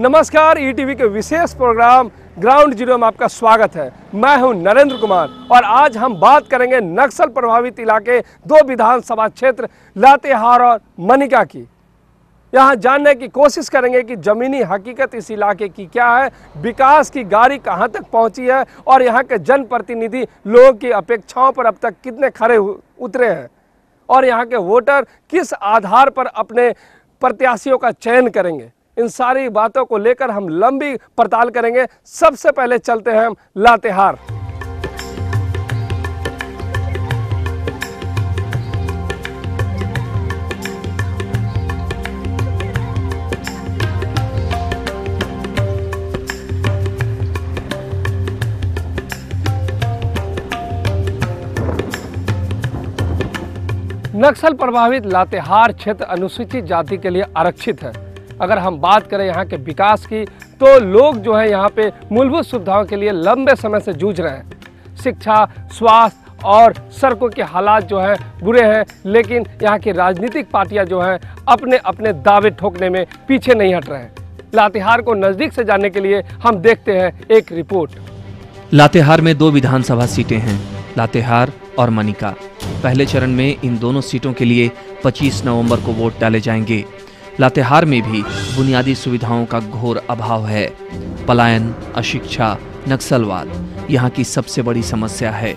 नमस्कार, ईटीवी के विशेष programme ground zero में आपका स्वागत है। मैं हूं नरेंद्र कुमार और आज हम बात करेंगे नक्सल प्रभावित इलाके दो विधानसभा क्षेत्र लातेहार और मनिका की। यहां जानने की कोशिश करेंगे कि जमीनी हकीकत इस इलाके की क्या है, विकास की गाड़ी कहां तक पहुंची है और यहां के जनप्रतिनिधि लोगों की अपेक्षाओं पर अब तक कितने खरे उतरे हैं और यहां के वोटर किस आधार पर अपने प्रत्याशियों का चयन करेंगे। इन सारी बातों को लेकर हम लंबी पड़ताल करेंगे। सबसे पहले चलते हैं हम लातेहार। नक्सल प्रभावित लातेहार क्षेत्र अनुसूचित जाति के लिए आरक्षित है। अगर हम बात करें यहाँ के विकास की तो लोग जो है यहाँ पे मूलभूत सुविधाओं के लिए लंबे समय से जूझ रहे हैं। शिक्षा, स्वास्थ्य और सड़कों के हालात जो है बुरे हैं, लेकिन यहाँ की राजनीतिक पार्टियाँ जो हैं अपने अपने दावे ठोकने में पीछे नहीं हट रहे हैं। लातेहार को नज़दीक से जानने के लिए हम देखते हैं एक रिपोर्ट। लातेहार में दो विधानसभा सीटें हैं, लातेहार और मनिका। पहले चरण में इन दोनों सीटों के लिए 25 नवंबर को वोट डाले जाएंगे। लातेहार में भी बुनियादी सुविधाओं का घोर अभाव है। पलायन, अशिक्षा, नक्सलवाद यहाँ की सबसे बड़ी समस्या है।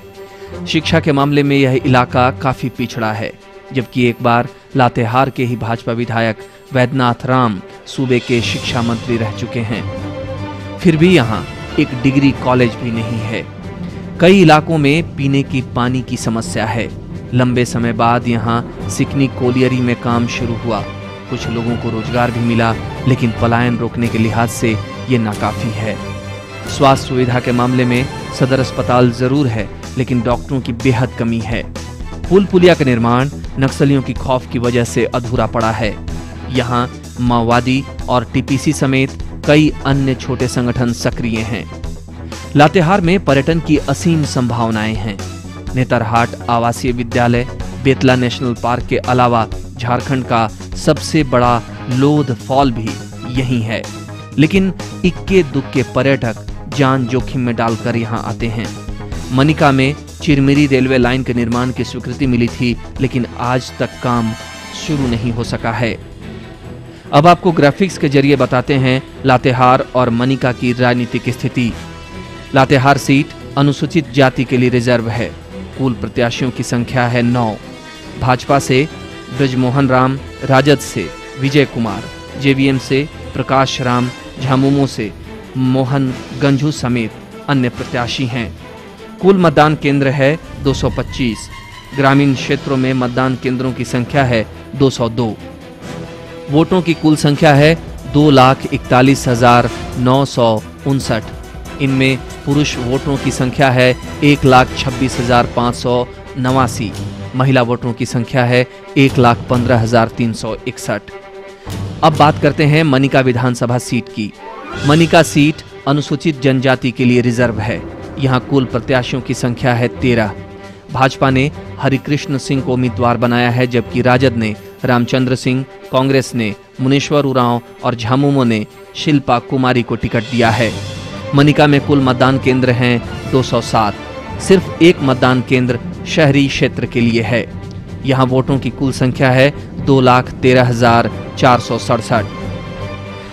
शिक्षा के मामले में यह इलाका काफी पिछड़ा है, जबकि एक बार लातेहार के ही भाजपा विधायक वैद्यनाथ राम सूबे के शिक्षा मंत्री रह चुके हैं। फिर भी यहाँ एक डिग्री कॉलेज भी नहीं है। कई इलाकों में पीने की पानी की समस्या है। लंबे समय बाद यहाँ सिकनी कोलियरी में काम शुरू हुआ। कुछ लोगों को रोजगार भी मिला, लेकिन पलायन रोकने के लिहाज से ये नाकाफी है। स्वास्थ्य सुविधा के मामले में सदर अस्पताल जरूर है, लेकिन डॉक्टरों की बेहद कमी है। पुल पुलिया का निर्माण नक्सलियों की खौफ की वजह से अधूरा पड़ा है। यहाँ माओवादी और टीपीसी समेत कई अन्य छोटे संगठन सक्रिय हैं। लातेहार में पर्यटन की असीम संभावनाएं हैं। नेतरहाट आवासीय विद्यालय, बेतला नेशनल पार्क के अलावा झारखंड का सबसे बड़ा लोध फॉल भी यही है, लेकिन इक्के दुक्के पर्यटक जान जोखिम में डालकर यहाँ आते हैं। मनिका में चिरमिरी रेलवे लाइन के निर्माण की स्वीकृति मिली थी, लेकिन आज तक काम शुरू नहीं हो सका है। अब आपको ग्राफिक्स के जरिए बताते हैं लातेहार और मनिका की राजनीतिक स्थिति। लातेहार सीट अनुसूचित जाति के लिए रिजर्व है। कुल प्रत्याशियों की संख्या है 9। भाजपा से ब्रजमोहन राम, राजद से विजय कुमार, जेवीएम से प्रकाश राम, झामुमो से मोहन गंझू समेत अन्य प्रत्याशी हैं। कुल मतदान केंद्र है 225। ग्रामीण क्षेत्रों में मतदान केंद्रों की संख्या है 202। वोटों की कुल संख्या है 2,41,959। इनमें पुरुष वोटरों की संख्या है 1,26,589। महिला वोटरों की संख्या है 1,15,361। अब बात करते हैं मनिका विधानसभा सीट की। मनिका सीट अनुसूचित जनजाति के लिए रिजर्व है। यहाँ कुल प्रत्याशियों की संख्या है 13। भाजपा ने हरिकृष्ण सिंह को उम्मीदवार बनाया है, जबकि राजद ने रामचंद्र सिंह, कांग्रेस ने मुनेश्वर उरांव और झामुमो ने शिल्पा कुमारी को टिकट दिया है। मनिका में कुल मतदान केंद्र हैं 207। सिर्फ एक मतदान केंद्र शहरी क्षेत्र के लिए है। यहाँ वोटों की कुल संख्या है 2,13,467।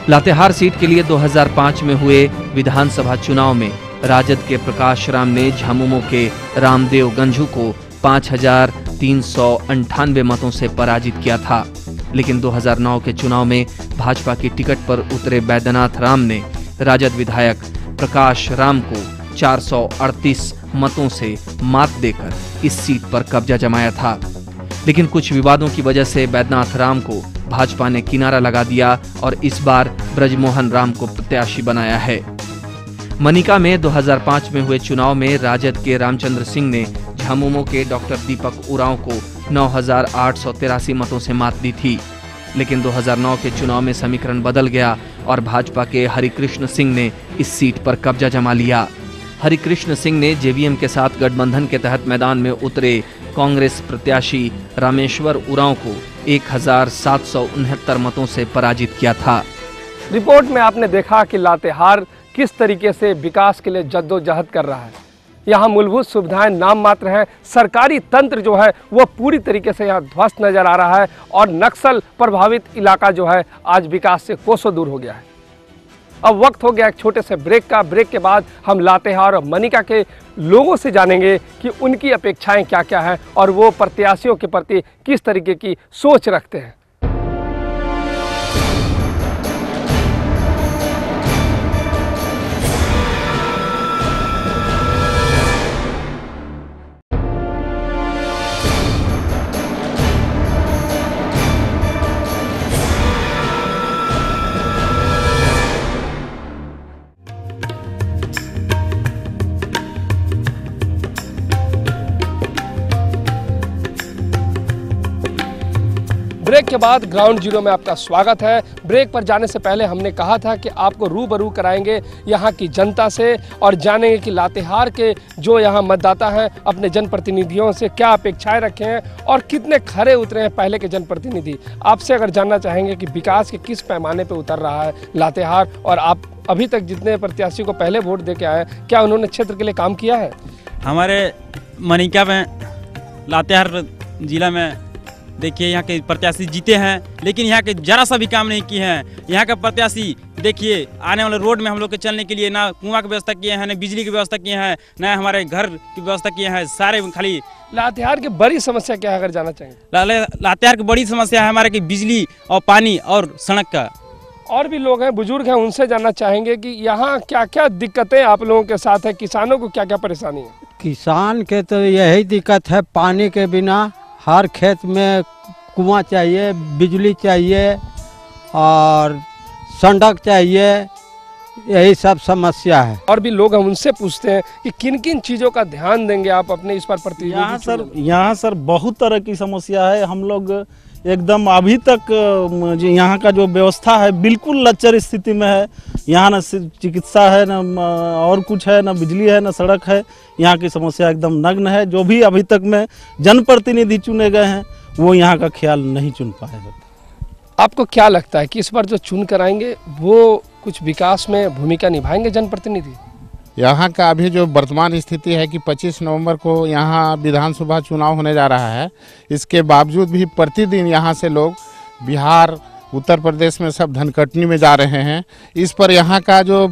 लातेहार सीट के लिए 2005 में हुए विधानसभा चुनाव में राजद के प्रकाश राम ने झामुमो के रामदेव गंझू को 5,398 मतों से पराजित किया था, लेकिन 2009 के चुनाव में भाजपा की टिकट पर उतरे वैद्यनाथ राम ने राजद विधायक प्रकाश राम को 438 मतों से मात देकर इस सीट पर कब्जा जमाया था। लेकिन कुछ विवादों की वजह से वैद्यनाथ राम को भाजपा ने किनारा लगा दिया और इस बार ब्रजमोहन राम को प्रत्याशी बनाया है। मनिका में 2005 में हुए चुनाव में राजद के रामचंद्र सिंह ने झामुमो के डॉक्टर दीपक उरांव को 9,883 मतों से मात दी थी, लेकिन 2009 के चुनाव में समीकरण बदल गया और भाजपा के हरिकृष्ण सिंह ने इस सीट पर कब्जा जमा लिया। हरिकृष्ण सिंह ने जेवीएम के साथ गठबंधन के तहत मैदान में उतरे कांग्रेस प्रत्याशी रामेश्वर उरांव को 1,769 मतों से पराजित किया था। रिपोर्ट में आपने देखा कि लातेहार किस तरीके से विकास के लिए जद्दोजहद कर रहा है। यहाँ मूलभूत सुविधाएं नाम मात्र हैं, सरकारी तंत्र जो है वो पूरी तरीके से यहाँ ध्वस्त नजर आ रहा है और नक्सल प्रभावित इलाका जो है आज विकास से कोसों दूर हो गया है। अब वक्त हो गया एक छोटे से ब्रेक का। ब्रेक के बाद हम लातेहार और मनिका के लोगों से जानेंगे कि उनकी अपेक्षाएं क्या क्या हैं और वो प्रत्याशियों के प्रति किस तरीके की सोच रखते हैं। ब्रेक के बाद ग्राउंड जीरो में आपका स्वागत है। ब्रेक पर जाने से पहले हमने कहा था कि आपको रूबरू कराएंगे यहाँ की जनता से और जानेंगे कि लातेहार के जो यहाँ मतदाता हैं अपने जनप्रतिनिधियों से क्या अपेक्षाएं रखे हैं और कितने खरे उतरे हैं पहले के जनप्रतिनिधि। आपसे अगर जानना चाहेंगे कि विकास के किस पैमाने पर उतर रहा है लातेहार और आप अभी तक जितने प्रत्याशी को पहले वोट दे के आए, क्या उन्होंने क्षेत्र के लिए काम किया है? हमारे मनिका में लातेहार जिला में देखिए यहाँ के प्रत्याशी जीते हैं, लेकिन यहाँ के जरा सा भी काम नहीं किए हैं। यहाँ के प्रत्याशी देखिए आने वाले रोड में हम लोग के चलने के लिए ना कुआं की व्यवस्था किए हैं, ना बिजली की व्यवस्था किए हैं, ना हमारे घर की व्यवस्था किए हैं। सारे खाली लातेहार की बड़ी समस्या क्या है अगर जानना चाहेंगे? लातेहार की बड़ी समस्या है हमारे की बिजली और पानी और सड़क का। और भी लोग हैं, बुजुर्ग हैं, उनसे जानना चाहेंगे कि यहाँ क्या क्या दिक्कतें आप लोगों के साथ है, किसानों को क्या क्या परेशानी है? किसान के तो यही दिक्कत है, पानी के बिना हर खेत में कुआं चाहिए, बिजली चाहिए और सड़क चाहिए, यही सब समस्या है। और भी लोग हम उनसे पूछते हैं कि किन किन चीज़ों का ध्यान देंगे आप अपने इस पर प्रतिनिधि? यहाँ सर बहुत तरह की समस्या है। हम लोग एकदम अभी तक यहाँ का जो व्यवस्था है बिल्कुल लचर स्थिति में है। यहाँ न चिकित्सा है, न और कुछ है, न बिजली है, न सड़क है। यहाँ की समस्या एकदम नग्न है। जो भी अभी तक में जनप्रतिनिधि चुने गए हैं वो यहाँ का ख्याल नहीं चुन पाए हैं। आपको क्या लगता है कि इस बार जो चुन कर आएंगे वो कुछ विकास में भूमिका निभाएंगे जनप्रतिनिधि? यहाँ का अभी जो वर्तमान स्थिति है कि 25 नवंबर को यहाँ विधानसभा चुनाव होने जा रहा है, इसके बावजूद भी प्रतिदिन यहाँ से लोग बिहार, उत्तर प्रदेश में सब धनकटनी में जा रहे हैं। इस पर यहाँ का जो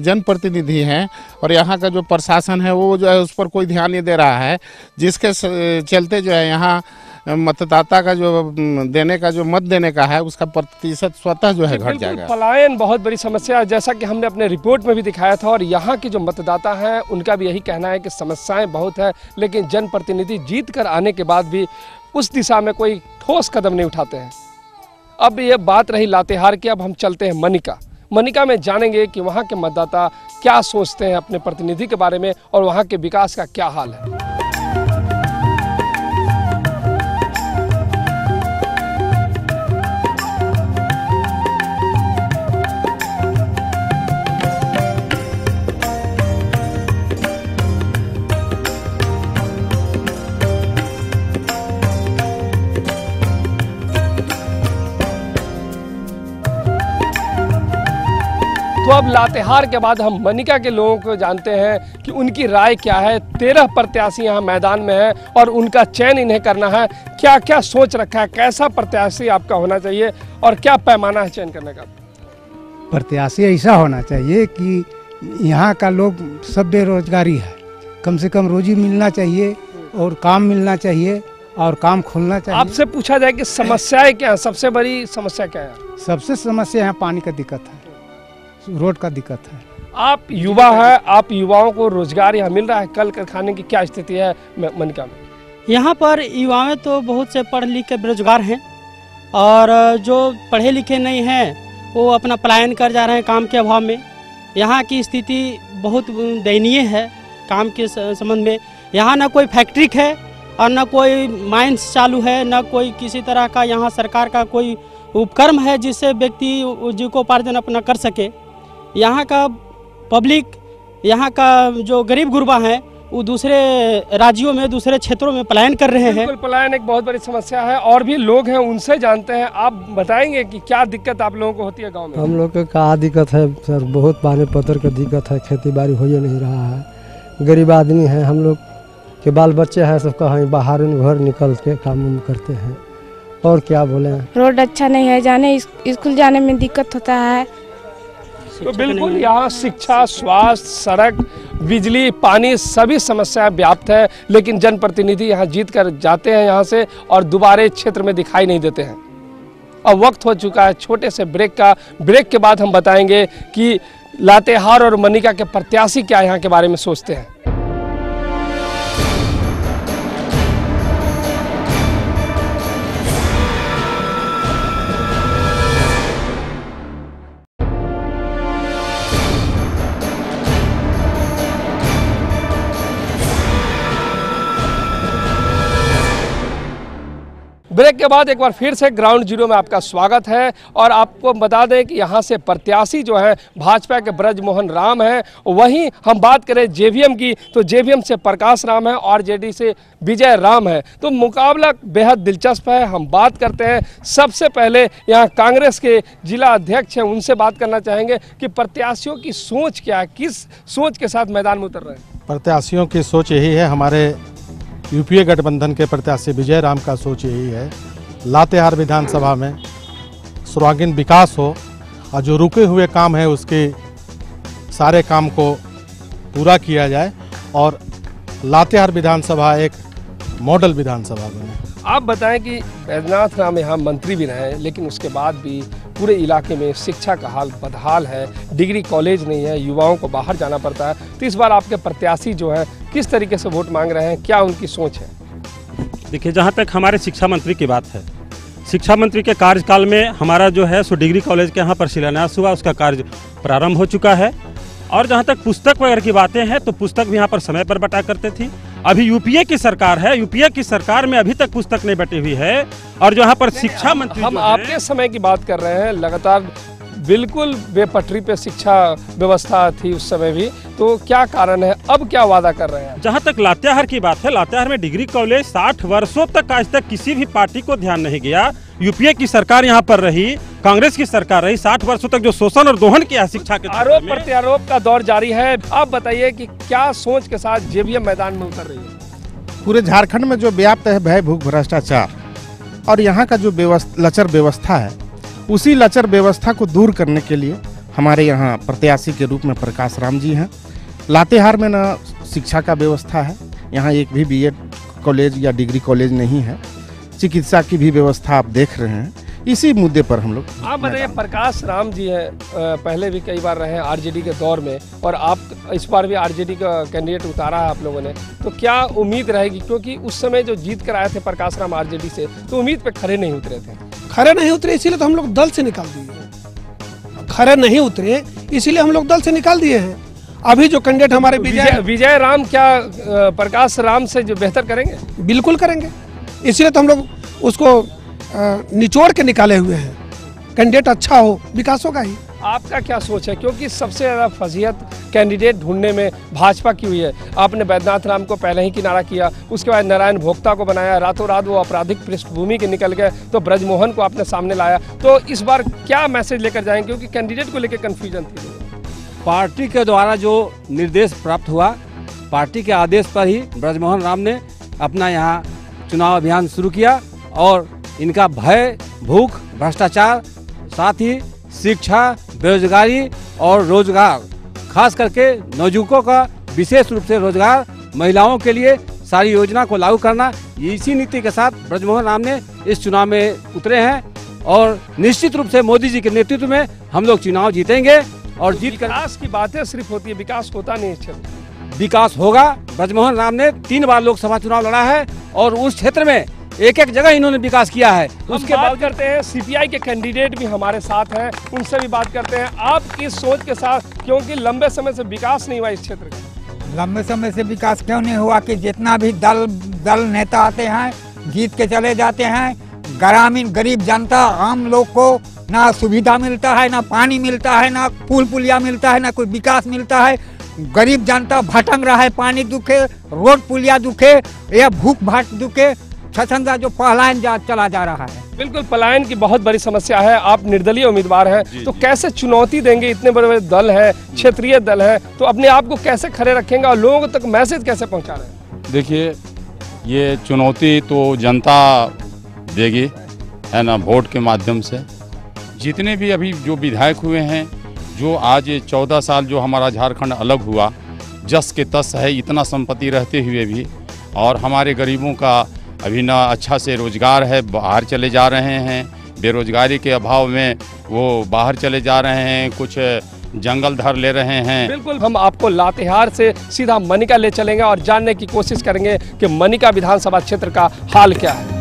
जनप्रतिनिधि हैं और यहाँ का जो प्रशासन है वो जो है उस पर कोई ध्यान नहीं दे रहा है, जिसके चलते जो है यहाँ मतदाता का जो देने का जो मत देने का है उसका प्रतिशत स्वतः जो है घट जाएगा। पलायन बहुत बड़ी समस्या है, जैसा कि हमने अपने रिपोर्ट में भी दिखाया था। और यहाँ के जो मतदाता हैं उनका भी यही कहना है कि समस्याएं बहुत है, लेकिन जनप्रतिनिधि जीत कर आने के बाद भी उस दिशा में कोई ठोस कदम नहीं उठाते हैं। अब ये बात रही लातेहार की, अब हम चलते हैं मनिका में जानेंगे कि वहाँ के मतदाता क्या सोचते हैं अपने प्रतिनिधि के बारे में और वहाँ के विकास का क्या हाल है। तो अब लातेहार के बाद हम मनिका के लोगों को जानते हैं कि उनकी राय क्या है। 13 प्रत्याशी यहाँ मैदान में है और उनका चयन इन्हें करना है। क्या क्या सोच रखा है, कैसा प्रत्याशी आपका होना चाहिए और क्या पैमाना है चयन करने का? प्रत्याशी ऐसा होना चाहिए कि यहाँ का लोग सब बेरोजगारी है, कम से कम रोजी मिलना चाहिए और काम मिलना चाहिए और काम खुलना चाहिए। आपसे पूछा जाए कि समस्याएं क्या है, सबसे बड़ी समस्या क्या है? सबसे समस्या यहाँ पानी का दिक्कत है, रोड का दिक्कत है। आप युवा हैं, आप युवाओं को रोजगार यहाँ मिल रहा है? कल खाने की क्या स्थिति है मनिका में? यहाँ पर युवाएं तो बहुत से पढ़ लिख के बेरोजगार हैं और जो पढ़े लिखे नहीं हैं वो अपना पलायन कर जा रहे हैं काम के अभाव में। यहाँ की स्थिति बहुत दयनीय है काम के संबंध में। यहाँ ना कोई फैक्ट्री है और ना कोई माइंस चालू है, ना कोई किसी तरह का यहाँ सरकार का कोई उपक्रम है जिससे व्यक्ति जीविकोपार्जन अपना कर सके। यहाँ का पब्लिक, यहाँ का जो गरीब गुरबा हैं वो दूसरे राज्यों में, दूसरे क्षेत्रों में पलायन कर रहे हैं। बिल्कुल, पलायन एक बहुत बड़ी समस्या है और भी लोग हैं उनसे जानते हैं। आप बताएंगे कि क्या दिक्कत आप लोगों को होती है गांव में? हम लोग को क्या दिक्कत है सर, बहुत पानी पत्थर का दिक्कत है, खेती बाड़ी हो ही नहीं रहा है। गरीब आदमी है, हम लोग के बाल बच्चे हैं, सब कहीं बाहर घर निकल के काम उम करते हैं, और क्या बोले। रोड अच्छा नहीं है, जाने स्कूल जाने में दिक्कत होता है। तो बिल्कुल यहाँ शिक्षा, स्वास्थ्य, सड़क, बिजली, पानी सभी समस्याएं व्याप्त है, लेकिन जनप्रतिनिधि यहाँ जीत कर जाते हैं यहाँ से और दोबारा क्षेत्र में दिखाई नहीं देते हैं। अब वक्त हो चुका है छोटे से ब्रेक का। ब्रेक के बाद हम बताएंगे कि लातेहार और मनिका के प्रत्याशी क्या यहाँ के बारे में सोचते हैं। ब्रेक के बाद एक बार फिर से ग्राउंड जीरो में आपका स्वागत है और आपको बता दें कि यहाँ से प्रत्याशी जो है भाजपा के ब्रजमोहन राम हैं। वहीं हम बात करें जेवीएम की तो जेवीएम से प्रकाश राम है और आरजेडी से विजय राम है। तो मुकाबला बेहद दिलचस्प है। हम बात करते हैं सबसे पहले यहाँ कांग्रेस के जिला अध्यक्ष हैं, उनसे बात करना चाहेंगे कि प्रत्याशियों की सोच क्या है, किस सोच के साथ मैदान में उतर रहे हैं? प्रत्याशियों की सोच यही है, हमारे यूपीए गठबंधन के प्रत्याशी विजय राम का सोच यही है, लातेहार विधानसभा में सर्वांगीण विकास हो और जो रुके हुए काम है उसके सारे काम को पूरा किया जाए और लातेहार विधानसभा एक मॉडल विधानसभा बने। आप बताएं कि बैद्यनाथ राम यहाँ मंत्री भी रहे, लेकिन उसके बाद भी पूरे इलाके में शिक्षा का हाल बदहाल है, डिग्री कॉलेज नहीं है, युवाओं को बाहर जाना पड़ता है। तो इस बार आपके प्रत्याशी जो है किस तरीके से वोट मांग रहे हैं, क्या उनकी सोच है? देखिए, जहाँ तक हमारे शिक्षा मंत्री की बात है, शिक्षा मंत्री के कार्यकाल में हमारा जो है सो डिग्री कॉलेज के यहाँ पर शिलान्यास हुआ, उसका कार्य प्रारंभ हो चुका है। और जहाँ तक पुस्तक वगैरह की बातें हैं तो पुस्तक भी यहाँ पर समय पर बटा करते थी। अभी यूपीए की सरकार है, यूपीए की सरकार में अभी तक पुस्तक नहीं बटी हुई है। और जो यहाँ पर शिक्षा मंत्री हम आपके समय की बात कर रहे हैं, लगातार बिल्कुल बेपटरी पे शिक्षा व्यवस्था थी उस समय भी, तो क्या कारण है, अब क्या वादा कर रहे हैं? जहाँ तक लातेहार की बात है, लातेहार में डिग्री कॉलेज 60 वर्षों तक आज तक किसी भी पार्टी को ध्यान नहीं गया। यूपीए की सरकार यहाँ पर रही, कांग्रेस की सरकार रही, 60 वर्षों तक जो शोषण और दोहन किया शिक्षा के आरोप प्रत्यारोप का दौर जारी है। आप बताइए कि क्या सोच के साथ जेवीएम मैदान में उतर रही है? पूरे झारखंड में जो व्याप्त है भय भूख भ्रष्टाचार और यहाँ का जो लचर व्यवस्था है, उसी लचर व्यवस्था को दूर करने के लिए हमारे यहाँ प्रत्याशी के रूप में प्रकाश राम जी हैं। लातेहार में न शिक्षा का व्यवस्था है, यहाँ एक भी बीएड कॉलेज या डिग्री कॉलेज नहीं है, चिकित्सा की भी व्यवस्था आप देख रहे हैं। इसी मुद्दे पर हम लोग। आप बताइए, प्रकाश राम जी हैं, पहले भी कई बार रहे हैं आरजेडी के दौर में और आप इस बार भी आरजेडी का कैंडिडेट उतारा है आप लोगों ने, तो क्या उम्मीद रहेगी? क्योंकि उस समय जो जीत कर आए थे प्रकाश राम आरजेडी से, तो उम्मीद पे खरे नहीं उतरे थे। खरे नहीं उतरे इसीलिए तो हम लोग दल से निकाल दिए। खरे नहीं उतरे इसीलिए हम लोग दल से निकाल दिए हैं। अभी जो कैंडिडेट हमारे विजय राम क्या प्रकाश राम से जो बेहतर करेंगे? बिल्कुल करेंगे, इसीलिए तो हम लोग उसको निचोड़ के निकाले हुए हैं। कैंडिडेट अच्छा हो, विकास होगा ही। आपका क्या सोच है? क्योंकि सबसे ज़्यादा फजीहत कैंडिडेट ढूंढने में भाजपा की हुई है। आपने बैद्यनाथ राम को पहले ही किनारा किया, उसके बाद नारायण भोक्ता को बनाया, रातों रात वो आपराधिक पृष्ठभूमि के निकल गए, तो ब्रजमोहन को आपने सामने लाया। तो इस बार क्या मैसेज लेकर जाएंगे? क्योंकि कैंडिडेट को लेकर कन्फ्यूजन थी। पार्टी के द्वारा जो निर्देश प्राप्त हुआ, पार्टी के आदेश पर ही ब्रजमोहन राम ने अपना यहाँ चुनाव अभियान शुरू किया और इनका भय भूख भ्रष्टाचार, साथ ही शिक्षा, बेरोजगारी और रोजगार, खास करके नवयुवकों का विशेष रूप से रोजगार, महिलाओं के लिए सारी योजना को लागू करना, इसी नीति के साथ ब्रजमोहन राम ने इस चुनाव में उतरे हैं और निश्चित रूप से मोदी जी के नेतृत्व में हम लोग चुनाव जीतेंगे। और जीत कर विकास की बातें सिर्फ होती है, विकास होता नहीं क्षेत्र। विकास होगा। ब्रजमोहन राम ने 3 बार लोकसभा चुनाव लड़ा है और उस क्षेत्र में एक एक जगह इन्होंने विकास किया है। उसके बाद करते हैं सीपीआई के कैंडिडेट भी हमारे साथ हैं, उनसे भी बात करते हैं। आपकी सोच के साथ, क्योंकि लंबे समय से विकास नहीं हुआ इस क्षेत्र का। लंबे समय से विकास क्यों नहीं हुआ कि जितना भी दल नेता आते हैं जीत के चले जाते हैं, ग्रामीण गरीब जनता आम लोग को ना सुविधा मिलता है, ना पानी मिलता है, ना पुल पुलिया मिलता है, ना कोई विकास मिलता है। गरीब जनता भटक रहा है, पानी दुखे, रोड पुलिया दुखे, या भूख भाट दुखे, छछंदा जो पलायन चला जा रहा है। बिल्कुल, पलायन की बहुत बड़ी समस्या है। आप निर्दलीय उम्मीदवार हैं, तो कैसे चुनौती देंगे? इतने बड़े बड़े दल है, क्षेत्रीय दल है, तो अपने आप को कैसे खड़े रखेंगे और लोगों तक मैसेज कैसे पहुंचा रहे हैं? देखिए, ये चुनौती तो जनता देगी, है ना, वोट के माध्यम से। जितने भी अभी जो विधायक हुए हैं, जो आज 14 साल जो हमारा झारखंड अलग हुआ, जस के तस है, इतना संपत्ति रहते हुए भी, और हमारे गरीबों का अभी ना अच्छा से रोजगार है, बाहर चले जा रहे हैं, बेरोजगारी के अभाव में वो बाहर चले जा रहे हैं, कुछ जंगल धर ले रहे हैं। बिल्कुल, हम आपको लातेहार से सीधा मनिका ले चलेंगे और जानने की कोशिश करेंगे कि मनिका विधानसभा क्षेत्र का हाल क्या है।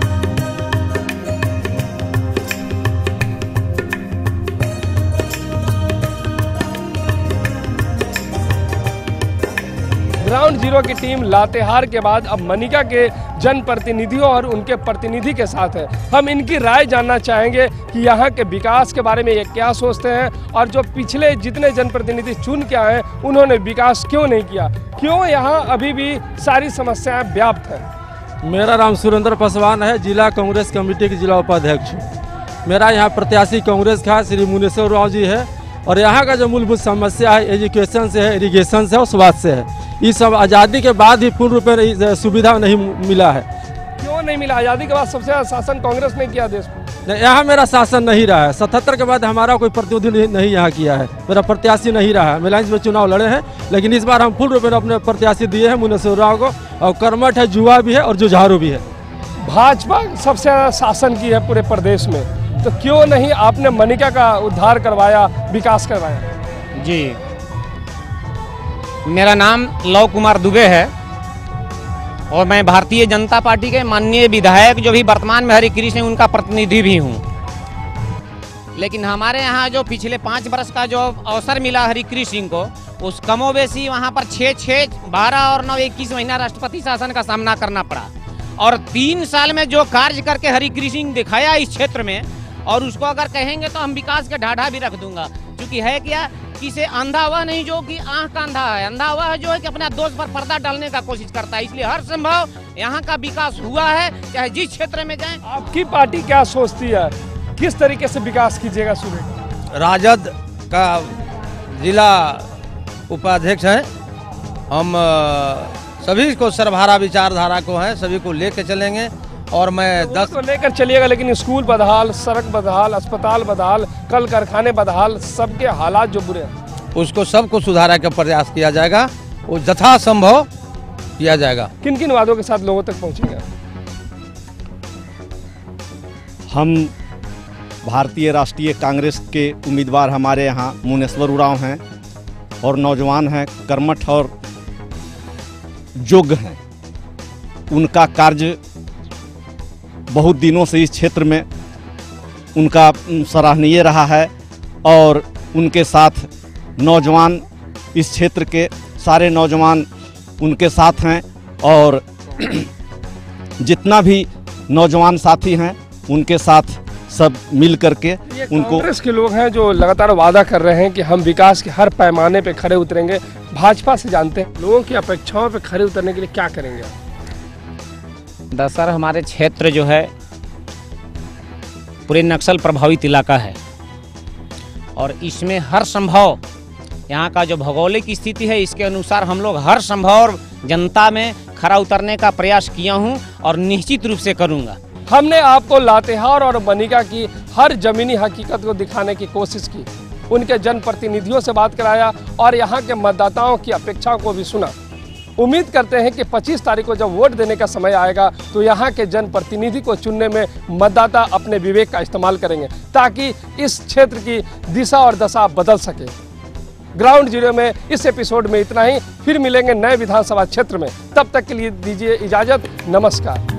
ग्राउंड जीरो की टीम लातेहार के बाद अब मनिका के जनप्रतिनिधियों और उनके प्रतिनिधि के साथ है। हम इनकी राय जानना चाहेंगे कि यहाँ के विकास के बारे में ये क्या सोचते हैं, और जो पिछले जितने जनप्रतिनिधि चुन के आए उन्होंने विकास क्यों नहीं किया, क्यों यहाँ अभी भी सारी समस्याएं व्याप्त हैं। मेरा नाम सुरेंद्र पासवान है, जिला कांग्रेस कमेटी के जिला उपाध्यक्ष हूँ। मेरा यहाँ प्रत्याशी कांग्रेस का श्री मुनेश्वर राव जी है, और यहाँ का जो मूलभूत समस्या है एजुकेशन से है, इरिगेशन से और स्वास्थ्य से है। ये सब आज़ादी के बाद भी पूर्ण रूप में सुविधा नहीं मिला है। क्यों नहीं मिला? आज़ादी के बाद सबसे ज़्यादा शासन कांग्रेस ने किया देश में। यहाँ मेरा शासन नहीं रहा है। 77 के बाद हमारा कोई प्रतिनिधि नहीं यहाँ किया है, मेरा प्रत्याशी नहीं रहा है। मिलायंस में चुनाव लड़े हैं, लेकिन इस बार हम पूर्ण रूप में अपने प्रत्याशी दिए हैं मुनेश्वर राव को, और कर्मठ है, जुआ भी है और जुझारू भी है। भाजपा सबसे ज़्यादा शासन की है पूरे प्रदेश में, तो क्यों नहीं आपने मनिका का उद्धार करवाया, विकास करवाया? जी, मेरा नाम लव कुमार दुबे है और मैं भारतीय जनता पार्टी के माननीय विधायक जो भी वर्तमान में हरिकृष्ण हैं उनका प्रतिनिधि भी हूं। लेकिन हमारे यहाँ जो पिछले 5 वर्ष का जो अवसर मिला हरिकृष्ण सिंह को, उस कमोबेशी वहाँ पर 6, 12 और 9, 21 महीना राष्ट्रपति शासन का सामना करना पड़ा। और 3 साल में जो कार्य करके हरिकृष्ण सिंह दिखाया इस क्षेत्र में, और उसको अगर कहेंगे तो हम विकास के ढाढ़ा भी रख दूंगा। क्योंकि है क्या कि से अंधा हुआ नहीं जो कि आंख का अंधा है, अंधा हुआ है जो है कि अपना दोस्त पर पर्दा डालने का कोशिश करता है। इसलिए हर संभव यहाँ का विकास हुआ है, चाहे जिस क्षेत्र में जाएं। आपकी पार्टी क्या सोचती है, किस तरीके से विकास कीजिएगा? सूर्य राजद का जिला उपाध्यक्ष है, हम सभी को सर्वहारा विचारधारा को हैं, सभी को लेकर चलेंगे। और मैं 10 को लेकर चलिएगा, लेकिन स्कूल बदहाल, सड़क बदहाल, अस्पताल बदहाल, कल कारखाने बदहाल, सबके हालात जो बुरे हैं, उसको सबको सुधारने का प्रयास किया जाएगा, वो यथासंभव किया जाएगा। किन किन वादों के साथ लोगों तक पहुंचेंगे? हम भारतीय राष्ट्रीय कांग्रेस के उम्मीदवार हमारे यहाँ मुनेश्वर राव हैं, और नौजवान हैं, कर्मठ और योग्य हैं। उनका कार्य बहुत दिनों से इस क्षेत्र में उनका सराहनीय रहा है, और उनके साथ नौजवान, इस क्षेत्र के सारे नौजवान उनके साथ हैं, और जितना भी नौजवान साथी हैं उनके साथ सब मिल करके उनको। कांग्रेस के लोग हैं जो लगातार वादा कर रहे हैं कि हम विकास के हर पैमाने पे खड़े उतरेंगे। भाजपा से जानते हैं लोगों की अपेक्षाओं पे खड़े उतरने के लिए क्या करेंगे? दरअसल हमारे क्षेत्र जो है पूरे नक्सल प्रभावित इलाका है, और इसमें हर संभव यहाँ का जो भौगोलिक स्थिति है इसके अनुसार हम लोग हर संभव जनता में खरा उतरने का प्रयास किया हूँ और निश्चित रूप से करूँगा। हमने आपको लातेहार और मनिका की हर जमीनी हकीकत को दिखाने की कोशिश की, उनके जनप्रतिनिधियों से बात कराया और यहाँ के मतदाताओं की अपेक्षाओं को भी सुना। उम्मीद करते हैं कि 25 तारीख को जब वोट देने का समय आएगा तो यहाँ के जनप्रतिनिधि को चुनने में मतदाता अपने विवेक का इस्तेमाल करेंगे, ताकि इस क्षेत्र की दिशा और दशा बदल सके। ग्राउंड जीरो में इस एपिसोड में इतना ही, फिर मिलेंगे नए विधानसभा क्षेत्र में। तब तक के लिए दीजिए इजाजत, नमस्कार।